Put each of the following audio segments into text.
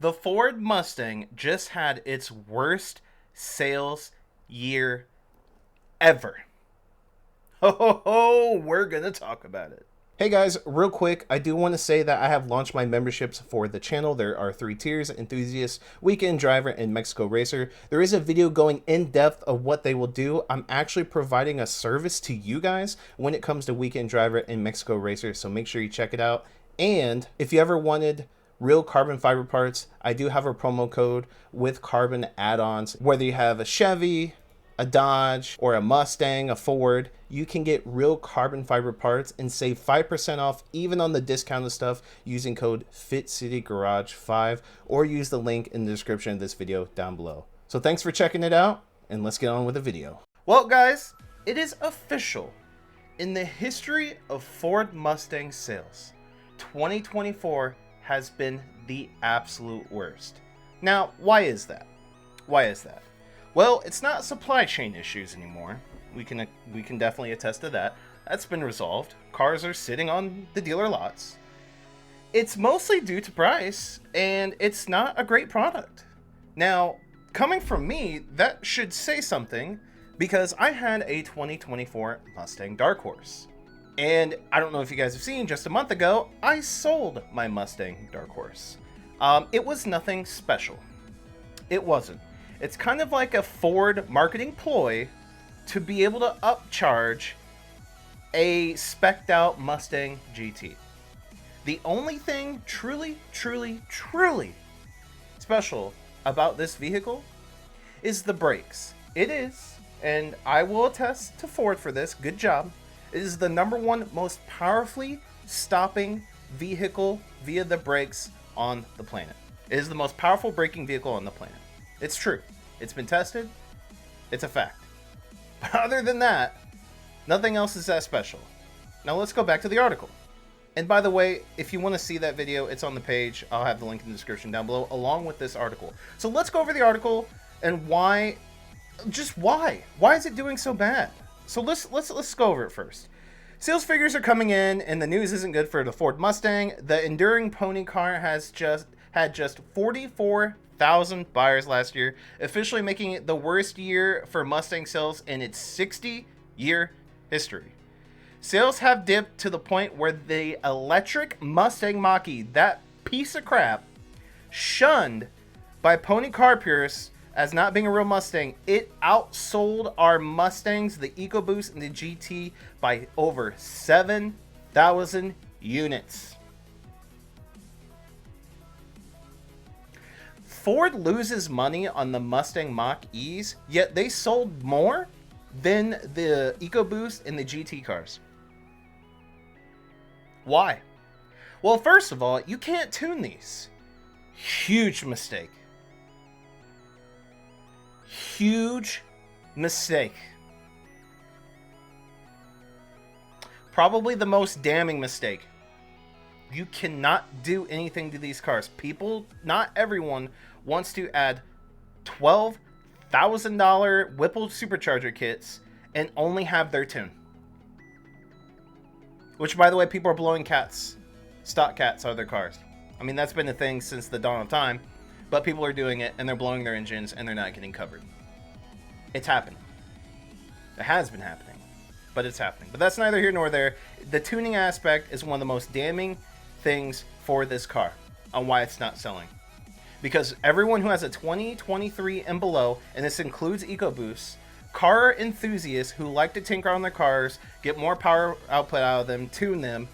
The Ford Mustang just had its worst sales year ever. Ho ho ho, we're gonna talk about it. Hey guys, real quick, I do want to say that I have launched my memberships for the channel. There are 3 tiers: Enthusiast, Weekend Driver, and Mexico Racer. There is a video going in depth of what they will do. I'm actually providing a service to you guys when it comes to Weekend Driver and Mexico Racer, so make sure you check it out. And if you ever wanted real carbon fiber parts, I do have a promo code with carbon add-ons. Whether you have a Chevy, a Dodge, or a Mustang, a Ford, you can get real carbon fiber parts and save 5% off even on the discounted stuff using code FitCityGarage5, or use the link in the description of this video down below. So thanks for checking it out, and let's get on with the video. Well, guys, it is official. In the history of Ford Mustang sales, 2024 has been the absolute worst. Now, why is that? Why is that? Well, it's not supply chain issues anymore. We can definitely attest to that. That's been resolved. Cars are sitting on the dealer lots. It's mostly due to price, and it's not a great product. Now, coming from me, that should say something, because I had a 2024 Mustang Dark Horse. And I don't know if you guys have seen, just a month ago, I sold my Mustang Dark Horse. It was nothing special. It wasn't. It's kind of like a Ford marketing ploy to be able to upcharge a spec'd out Mustang GT. The only thing truly special about this vehicle is the brakes. It is, and I will attest to Ford for this, good job. It is the #1 most powerfully stopping vehicle via the brakes on the planet. It is the most powerful braking vehicle on the planet. It's true. It's been tested. It's a fact. But other than that, nothing else is that special. Now let's go back to the article. And by the way, if you want to see that video, it's on the page. I'll have the link in the description down below, along with this article. So let's go over the article and why. Why is it doing so bad? So let's go over it first. Sales figures are coming in, and the news isn't good for the Ford Mustang. The enduring pony car had just 44,000 buyers last year, officially making it the worst year for Mustang sales in its 60-year history. Sales have dipped to the point where the electric Mustang Mach-E, that piece of crap, shunned by pony car purists as not being a real Mustang, it outsold our Mustangs, the EcoBoost and the GT, by over 7,000 units. Ford loses money on the Mustang Mach-E's, yet they sold more than the EcoBoost and the GT cars. Why? Well, first of all, you can't tune these. Huge mistake. Huge mistake. Probably the most damning mistake. You cannot do anything to these cars. People, not everyone, wants to add $12,000 Whipple supercharger kits and only have their tune. Which, by the way, people are blowing stock cats out of their cars. I mean, that's been a thing since the dawn of time, but people are doing it and they're blowing their engines and they're not getting covered. It's happening. It has been happening, but it's happening. But that's neither here nor there. The tuning aspect is one of the most damning things for this car on why it's not selling. Because everyone who has a 2023 and below, and this includes EcoBoosts, car enthusiasts who like to tinker on their cars, get more power output out of them, tune them,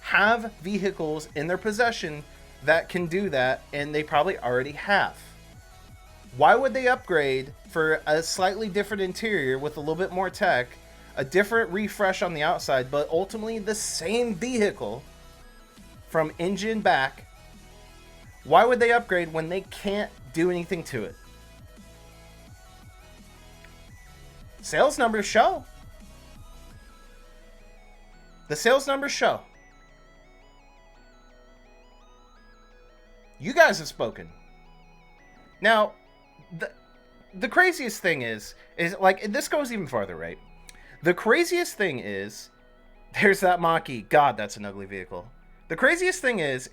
have vehicles in their possession that can do that, and they probably already have. Why would they upgrade for a slightly different interior with a little bit more tech, a different refresh on the outside, but ultimately the same vehicle from engine back? Why would they upgrade when they can't do anything to it? Sales numbers show. The sales numbers show. You guys have spoken. Now, the craziest thing is like, this goes even farther, right? The craziest thing is, there's that Mach-E. God, that's an ugly vehicle. The craziest thing is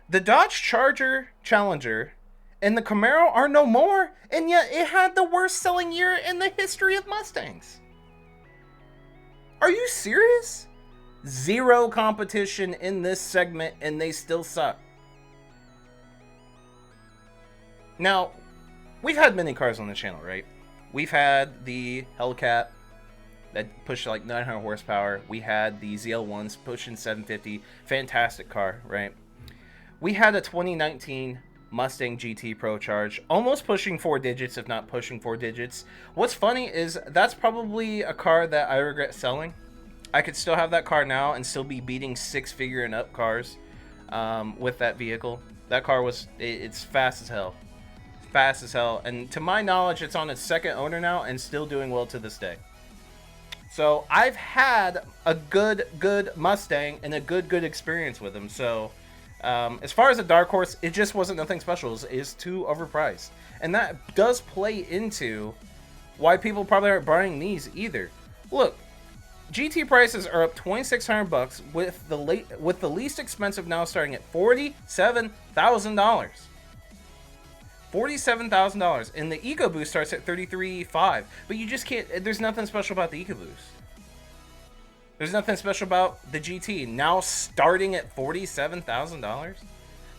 The Dodge Charger Challenger and the Camaro are no more, and yet it had the worst selling year in the history of Mustangs. Are you serious? Zero competition in this segment, and they still suck. Now, we've had many cars on the channel, right? We've had the Hellcat that pushed like 900 horsepower. We had the ZL1s pushing 750. Fantastic car, right? We had a 2019 Mustang GT Pro Charge, almost pushing 4 digits, if not pushing 4 digits. What's funny is that's probably a car that I regret selling. I could still have that car now and still be beating 6-figure and up cars with that vehicle. That car was, it's fast as hell. Fast as hell. And to my knowledge, it's on its second owner now and still doing well to this day. So I've had a good Mustang and a good experience with them. So as far as a dark horse, it just wasn't nothing special. It's too overpriced. And that does play into why people probably aren't buying these either. Look, GT prices are up $2,600 with the least expensive now starting at $47,000. $47,000, and the EcoBoost starts at $33,500. But you just can't. There's nothing special about the EcoBoost. There's nothing special about the GT now starting at $47,000.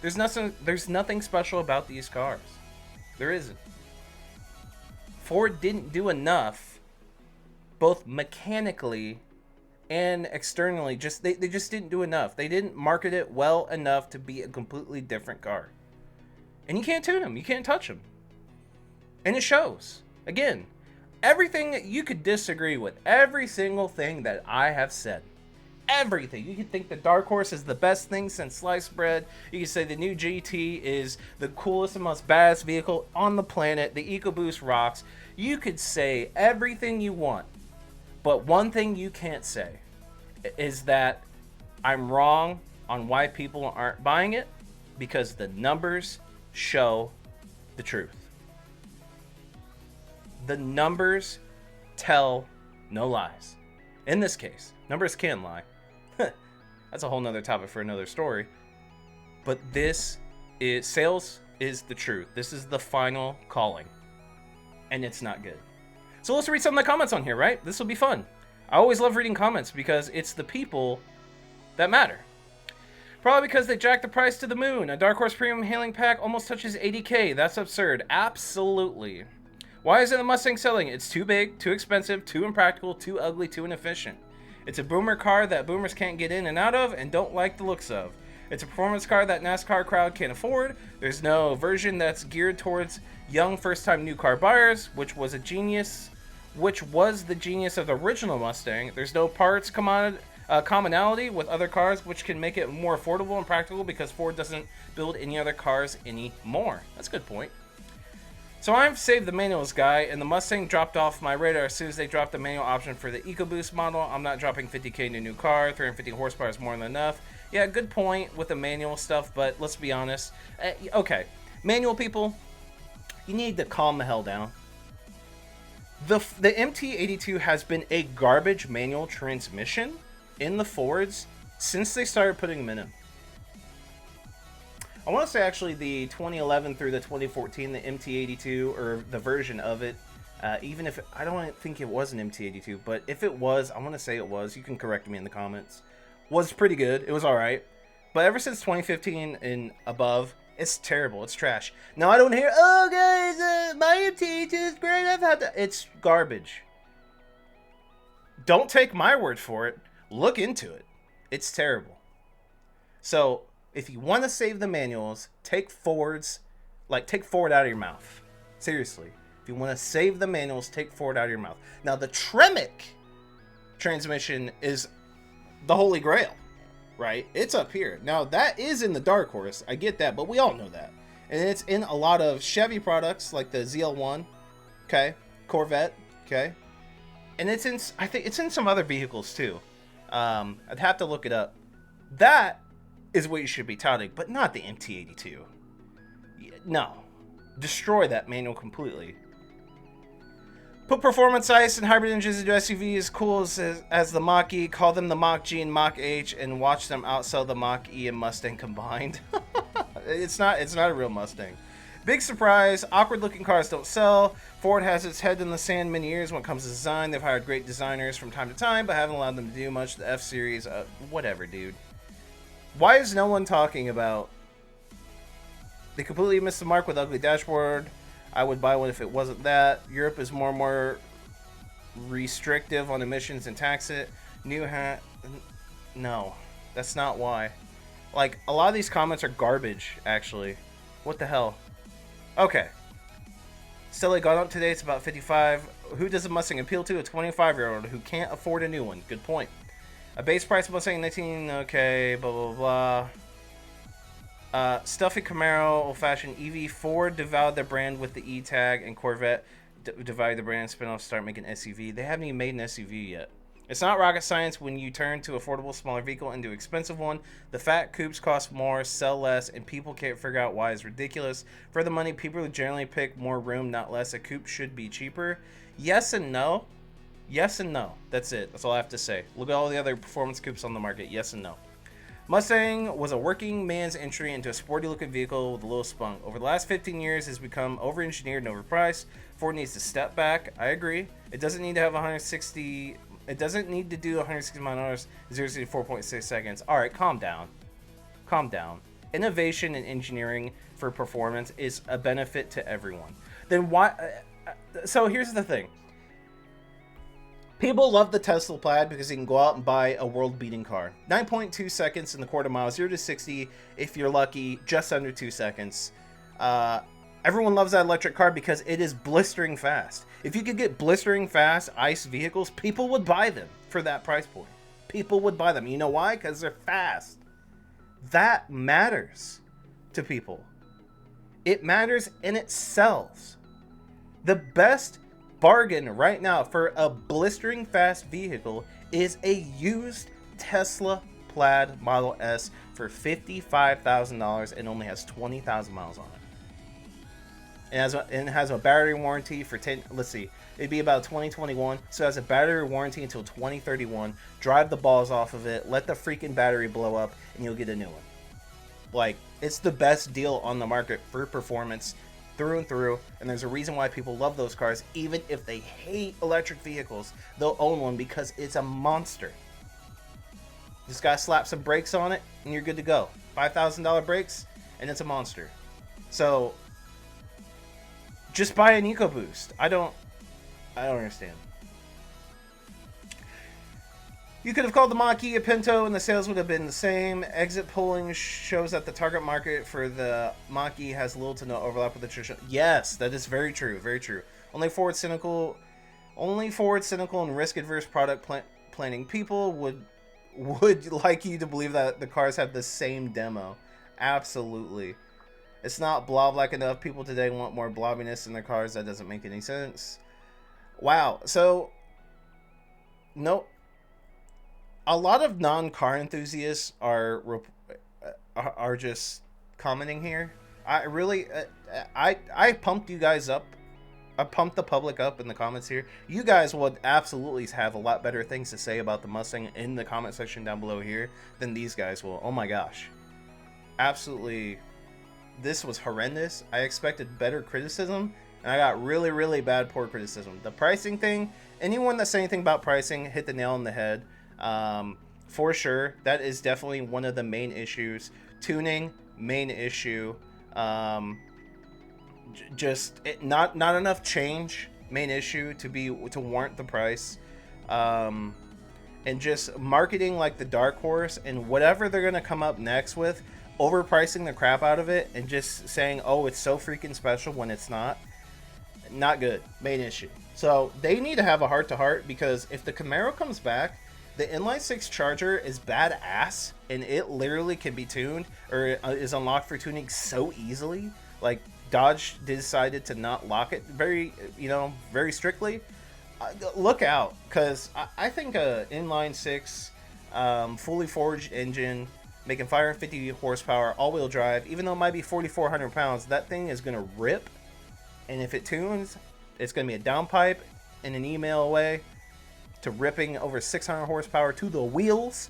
There's nothing special about these cars. There isn't. Ford didn't do enough, both mechanically and externally. They just didn't do enough. They didn't market it well enough to be a completely different car. And you can't tune them. You can't touch them. And it shows. Again, everything that you could disagree with, every single thing that I have said, everything. You could think the Dark Horse is the best thing since sliced bread. You could say the new GT is the coolest and most badass vehicle on the planet. The EcoBoost rocks. You could say everything you want. But one thing you can't say is that I'm wrong on why people aren't buying it, because the numbers show the truth. The numbers tell no lies. In this case, numbers can lie. That's a whole nother topic for another story. But sales is the truth. This is the final calling. And it's not good. So let's read some of the comments on here, right? This will be fun. I always love reading comments because it's the people that matter. Probably because they jacked the price to the moon. A Dark Horse Premium Hailing Pack almost touches $80K. That's absurd. Absolutely. Why isn't the Mustang selling? It's too big, too expensive, too impractical, too ugly, too inefficient. It's a boomer car that boomers can't get in and out of and don't like the looks of. It's a performance car that NASCAR crowd can't afford. There's no version that's geared towards young first-time new car buyers, which was the genius of the original Mustang. There's no parts commonality with other cars, which can make it more affordable and practical because Ford doesn't build any other cars anymore. That's a good point. So I've saved the manuals guy, and the Mustang dropped off my radar as soon as they dropped the manual option for the EcoBoost model. I'm not dropping $50K in a new car. 350 horsepower is more than enough. Yeah, good point with the manual stuff, but let's be honest. Okay, manual people, you need to calm the hell down. The MT82 has been a garbage manual transmission in the Fords since they started putting them in. I want to say actually the 2011 through the 2014, the MT82, or the version of it, even if I don't think it was an MT82, but if it was, I want to say it was, you can correct me in the comments, was pretty good. It was alright. But ever since 2015 and above, it's terrible. It's trash. Now I don't hear, oh guys, my MT82 is great. I've had that. It's garbage. Don't take my word for it. Look into it. It's terrible. So if you want to save the manuals, take Ford out of your mouth. Seriously. If you want to save the manuals, take Ford out of your mouth. Now the Tremec transmission is the holy grail, right? It's up here. Now that is in the Dark Horse. I get that, but we all know that. And it's in a lot of Chevy products like the ZL1, okay? Corvette, okay? And it's in, I think it's in some other vehicles too. I'd have to look it up. That is what you should be touting, but not the MT82. No. Destroy that manual completely. Put performance ice and hybrid engines into SUV as cool as the Mach-E. Call them the Mach-G and Mach-H and watch them outsell the Mach-E and Mustang combined. It's not. It's not a real Mustang. Big surprise, awkward looking cars don't sell. Ford has its head in the sand many years when it comes to design. They've hired great designers from time to time, but haven't allowed them to do much. The F-Series, whatever, dude. Why is no one talking about... They completely missed the mark with ugly dashboard. I would buy one if it wasn't that. Europe is more and more restrictive on emissions and tax it. New hat... No, that's not why. Like, a lot of these comments are garbage, actually. What the hell? Okay. Still gone up today. It's about 55. Who does a Mustang appeal to? A 25-year-old who can't afford a new one. Good point. A base price Mustang 19. Okay, blah, blah, blah. Stuffy Camaro, old-fashioned EV. Ford devoured their brand with the E-Tag, and Corvette divided the brand spin-off, start making SUV. They haven't even made an SUV yet. It's not rocket science when you turn to affordable, smaller vehicle into expensive one. The fat coupes cost more, sell less, and people can't figure out why it's ridiculous. For the money, people generally pick more room, not less. A coupe should be cheaper. Yes and no. Yes and no. That's it. That's all I have to say. Look at all the other performance coupes on the market. Yes and no. Mustang was a working man's entry into a sporty-looking vehicle with a little spunk. Over the last 15 years, it's become over-engineered and overpriced. Ford needs to step back. I agree. It doesn't need to have 160... It doesn't need to do 160 miles, 0 to 4.6 seconds. All right, calm down. Calm down. Innovation and engineering for performance is a benefit to everyone. Then why? So here's the thing. People love the Tesla Plaid because you can go out and buy a world-beating car. 9.2 seconds in the quarter mile, 0 to 60, if you're lucky, just under 2 seconds. Everyone loves that electric car because it is blistering fast. If you could get blistering fast ICE vehicles, people would buy them for that price point. People would buy them. You know why? Because they're fast. That matters to people. It matters and it sells. The best bargain right now for a blistering fast vehicle is a used Tesla Plaid Model S for $55,000 and only has 20,000 miles on it. It has a battery warranty for 10. Let's see, it'd be about 2021. So it has a battery warranty until 2031. Drive the balls off of it. Let the freaking battery blow up, and you'll get a new one. Like, it's the best deal on the market for performance, through and through. And there's a reason why people love those cars, even if they hate electric vehicles. They'll own one because it's a monster. Just gotta slap some brakes on it, and you're good to go. $5,000 brakes, and it's a monster. So just buy an EcoBoost. I don't understand. You could have called the Mach-E a Pinto and the sales would have been the same. Exit polling shows that the target market for the Mach-E has little to no overlap with the traditional. Yes, that is very true. Very true. Only forward cynical and risk-adverse product planning people would like you to believe that the cars have the same demo. Absolutely. It's not blob-like enough. People today want more blobbiness in their cars. That doesn't make any sense. Wow. So, no. A lot of non-car enthusiasts are just commenting here. I pumped you guys up. I pumped the public up in the comments here. You guys would absolutely have a lot better things to say about the Mustang in the comment section down below here than these guys will. Oh my gosh. Absolutely. This was horrendous. I expected better criticism, and I got really, really bad, poor criticism. The pricing thing, anyone that said anything about pricing hit the nail on the head. For sure, that is definitely one of the main issues. Tuning, main issue. Not enough change, main issue to warrant the price. And just marketing like the dark horse, and whatever they're gonna come up next with, overpricing the crap out of it and just saying, oh, it's so freaking special when it's not good. Main issue. So they need to have a heart-to-heart, because if the Camaro comes back, the inline 6 Charger is badass and it literally can be tuned or is unlocked for tuning so easily. Like, Dodge decided to not lock it very strictly. Look out, because I think a inline 6 fully forged engine making 550 horsepower, all-wheel drive, even though it might be 4,400 pounds, that thing is going to rip. And if it tunes, it's going to be a downpipe and an email away to ripping over 600 horsepower to the wheels.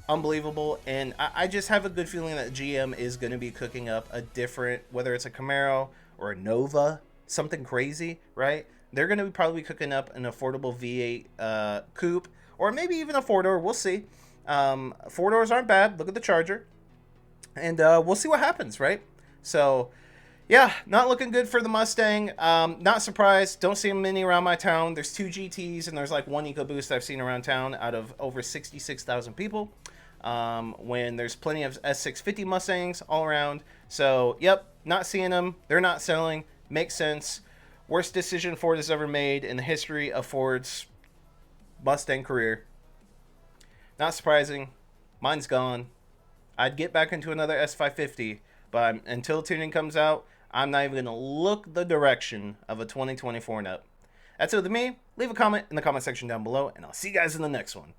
unbelievable. And I just have a good feeling that GM is going to be cooking up a different, whether it's a Camaro or a Nova, something crazy, right? They're going to be probably cooking up an affordable V8 coupe, or maybe even a four door. We'll see. Four doors aren't bad. Look at the Charger, and we'll see what happens, right? So, yeah, not looking good for the Mustang. Not surprised. Don't see many around my town. There's 2 GTs and there's like 1 EcoBoost I've seen around town out of over 66,000 people. When there's plenty of S650 Mustangs all around. So, yep, not seeing them. They're not selling. Makes sense. Worst decision Ford has ever made in the history of Ford's Mustang career. Not surprising. Mine's gone. I'd get back into another S550, but until tuning comes out, I'm not even going to look the direction of a 2024 and up. That's it with me. Leave a comment in the comment section down below, and I'll see you guys in the next one.